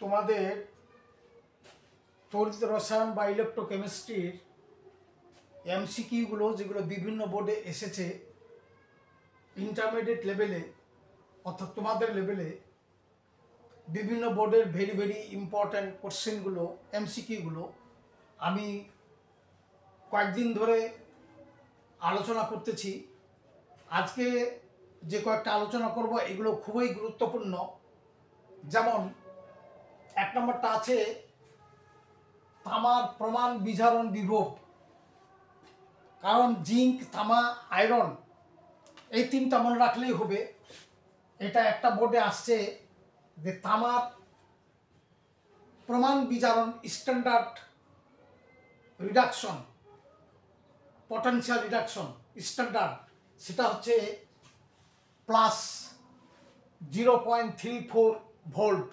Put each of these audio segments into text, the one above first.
তোমাদের তড়িৎ রসায়ন বা ইলেকট্রোকেমিস্ট্রির এমসিকিউগুলো যেগুলো বিভিন্ন বোর্ডে এসেছে ইন্টারমিডিয়েট লেভেলে অর্থাৎ তোমাদের লেভেলে বিভিন্ন বোর্ডের ভেরি ভেরি ইম্পর্ট্যান্ট কোশ্চেনগুলো এমসিকিউগুলো আমি কয়েকদিন ধরে আলোচনা করতেছি। আজকে যে কয়েকটা আলোচনা করব এগুলো খুবই গুরুত্বপূর্ণ। যেমন এক নম্বরটা আছে তামার প্রমাণ বিজারণ বিভব, কারণ জিঙ্ক, তামা, আয়রন এই তিনটা মনে রাখলেই হবে। এটা একটা বোর্ডে আসছে যে তামার প্রমাণ বিজারণ standard reduction, potential reduction standard, সেটা হচ্ছে +0.34 ভোল্ট।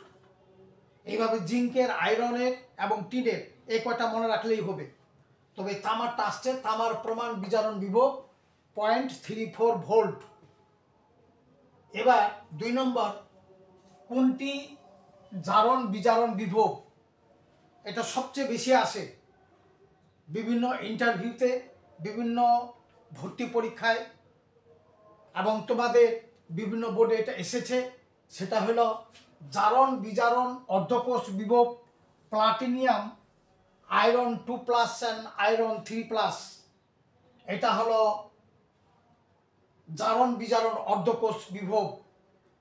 এইভাবে জিঙ্কের, আয়রনের এবং টিনের এই কয়টা মনে রাখলেই হবে। তবে তামারটা আসছে তামার প্রমাণ বিজারণ বিভব 0.34 ভোল্ট। এবার 2 নম্বর, কোনটি জারণ বিজারণ বিভব? এটা সবচেয়ে বেশি আসে বিভিন্ন ইন্টারভিউতে, বিভিন্ন ভর্তি পরীক্ষায় এবং তোমাদের বিভিন্ন বোর্ডে এটা এসেছে। সেটা হলো জারণ বিজারণ অর্ধকোষ বিভব প্লাটিনিয়াম আয়রন 2+ অ্যান্ড আয়রন 3+। এটা হলো জারণ বিজারণ অর্ধকোষ বিভব।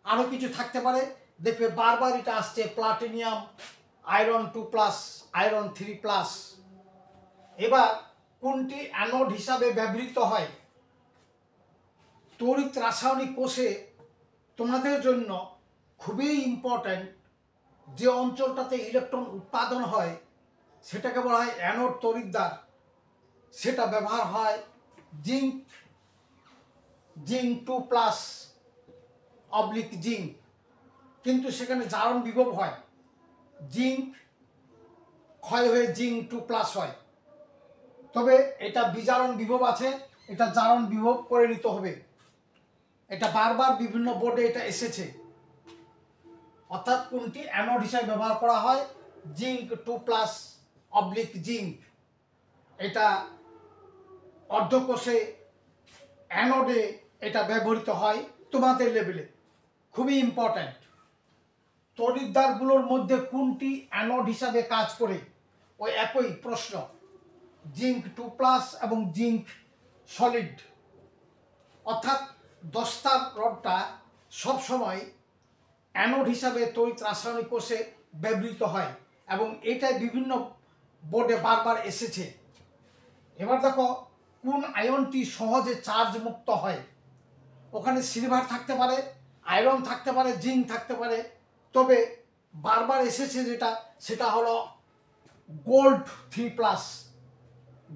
আরও কিছু থাকতে পারে, দেখবে বারবার এটা আসছে প্লাটিনিয়াম আয়রন 2+, আয়রন 3+। এবার কোনটি অ্যানোড হিসাবে ব্যবহৃত হয়? তড়িৎ রাসায়নিক কোষে তোমাদের জন্য খুবই ইম্পর্ট্যান্ট যে অঞ্চলটাতে ইলেকট্রন উৎপাদন হয় সেটাকে বলা হয় অ্যানোড তড়িৎদ্বার। সেটা ব্যবহার হয় জিঙ্ক 2+ অবলিক জিঙ্ক, কিন্তু সেখানে জারণ বিভব হয়, জিঙ্ক ক্ষয় হয়ে জিঙ্ক 2+ হয়। তবে এটা বিজারণ বিভব আছে, এটা জারণ বিভব করে নিতে হবে। এটা বারবার বিভিন্ন বোর্ডে এটা এসেছে। অর্থাৎ কোনটি অ্যানোড হিসাবে ব্যবহার করা হয়? Zinc 2+ oblique zinc. এটা অর্ধকোষে অ্যানোডে এটা ব্যবহৃত হয় তোমাদের লেভেলে, খুবই ইম্পর্ট্যান্ট। তড়িৎদ্বারগুলোর মধ্যে কোনটি অ্যানোড হিসাবে কাজ করে? ওই একই প্রশ্ন, জিঙ্ক 2+ এবং জিঙ্ক সলিড। অর্থাৎ দস্তার রডটা সবসময় অ্যানোড হিসাবে তড়িৎ রাসায়নিক কোষে ব্যবহৃত হয় এবং এটাই বিভিন্ন বোর্ডে বারবার এসেছে। এবার দেখো, কোন আয়নটি সহজে চার্জ মুক্ত হয়? ওখানে সিলভার থাকতে পারে, আয়রন থাকতে পারে, জিঙ্ক থাকতে পারে, তবে বারবার এসেছে যেটা, সেটা হলো গোল্ড 3+।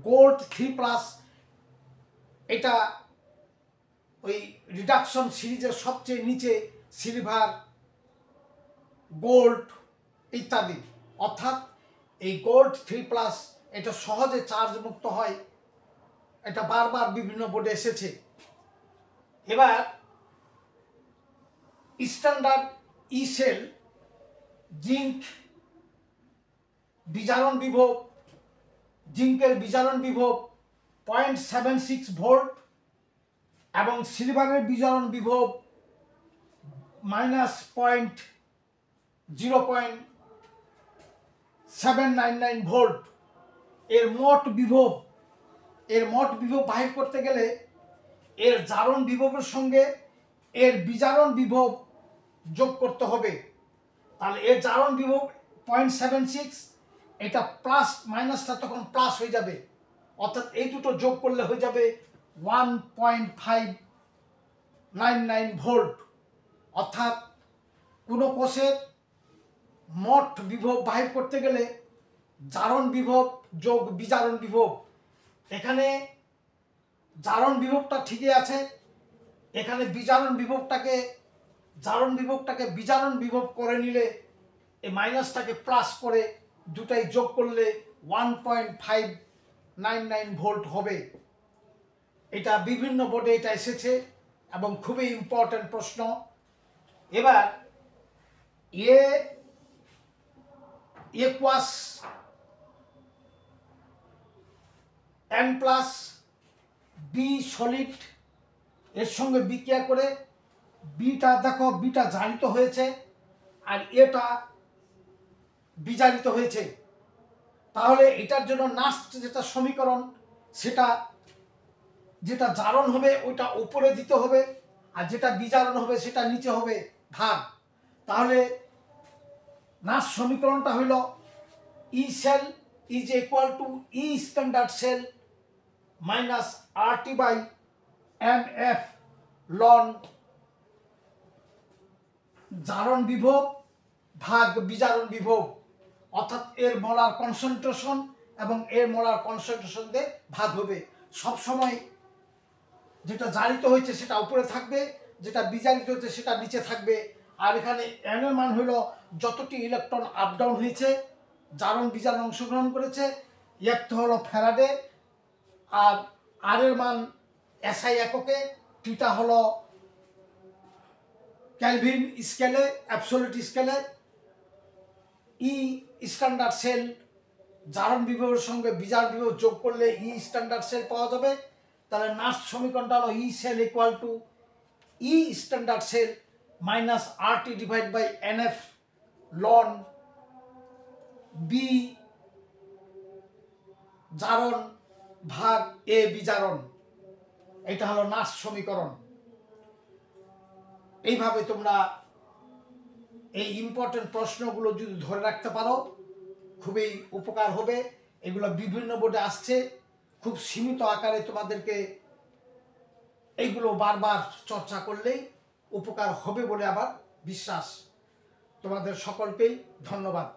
গোল্ড 3+, এটা ওই রিডাকশন সিরিজের সবচেয়ে নিচে সিলভার, গোল্ড ইত্যাদি। অর্থাৎ এই গোল্ড 3+ এটা সহজে চার্জ মুক্ত হয়, এটা বারবার বিভিন্ন বোর্ডে এসেছে। এবার স্ট্যান্ডার্ড ই সেল জিঙ্ক বিজারণ বিভব, জিঙ্কের বিজারণ বিভব 0.76 ভোল্ট এবং সিলভারের বিজারণ বিভব -0.799 ভোল্ট। এর মোট বিভব বাহির করতে গেলে এর জারণ বিভবের সঙ্গে এর বিজারণ বিভব যোগ করতে হবে। তাহলে এর জারণ বিভব 0.76, এটা প্লাস মাইনাসটা তখন প্লাস হয়ে যাবে, অর্থাৎ এই দুটো যোগ করলে হয়ে যাবে 1.599 ভোল্ট। অর্থাৎ কোনো কোষের মোট বিভব বাহির করতে গেলে জারণ বিভব যোগ বিজারণ বিভব, এখানে জারণ বিভবটা ঠিকই আছে, এখানে জারণ বিভবটাকে বিজারণ বিভব করে নিলে এই মাইনাসটাকে প্লাস করে দুটাই যোগ করলে 1.599 ভোল্ট হবে। এটা বিভিন্ন বোর্ডে এটা এসেছে এবং খুবই ইম্পর্ট্যান্ট প্রশ্ন। এবার A aqueous n plus B solid এর সঙ্গে বিক্রিয়া করে বিটা দেখো বিটা জারিত হয়েছে আর এটা বিজারিত হয়েছে। তাহলে এটার জন্য নাস্ট যেটা সমীকরণ সেটা যেটা জারণ হবে ওইটা উপরে দিতে হবে আর যেটা বিজারণ হবে সেটা নিচে হবে ভাগ। তাহলে নাস্ট সমীকরণটা হইল E cell is equal to E standard cell minus RT by MF লন জারণ বিভব ভাগ বিজারণ বিভব, অর্থাৎ এর মোলার কনসেন্ট্রেশন এবং এর মোলার কনসেন্ট্রেশন দিয়ে ভাগ হবে। সব সময় যেটা জারিত হয়েছে সেটা উপরে থাকবে, যেটা বিজারিত হয়েছে সেটা নিচে থাকবে। আর এখানে এন এর মান হলো যতটি ইলেকট্রন আপ ডাউন হয়েছে, জারণ বিজারণ অংশগ্রহণ করেছে, একটা হলো ফ্যারাডে, আর আর এর মান SI এককে, টিটা হলো ক্যালভিন স্কেলে, অ্যাবসোলিউট স্কেলে। ই স্ট্যান্ডার্ড সেল জারণ বিভবের সঙ্গে বিজারণ বিভব যোগ করলে ই স্ট্যান্ডার্ড সেল পাওয়া যাবে। তাহলে নাস্ট সমীকরণটা হলো E cell equal to E standard cell minus RT divide by NF লন বি জারণ ভাগ এ বিজারণ। এটা হলো নাস্ট সমীকরণ। এইভাবে তোমরা এই ইম্পর্টেন্ট প্রশ্নগুলো যদি ধরে রাখতে পারো খুবই উপকার হবে। এগুলো বিভিন্ন বোর্ডে আসছে, খুব সীমিত আকারে তোমাদেরকে এইগুলো বারবার চর্চা করলেই উপকার হবে বলে আমার বিশ্বাস। তোমাদের সকলকেই ধন্যবাদ।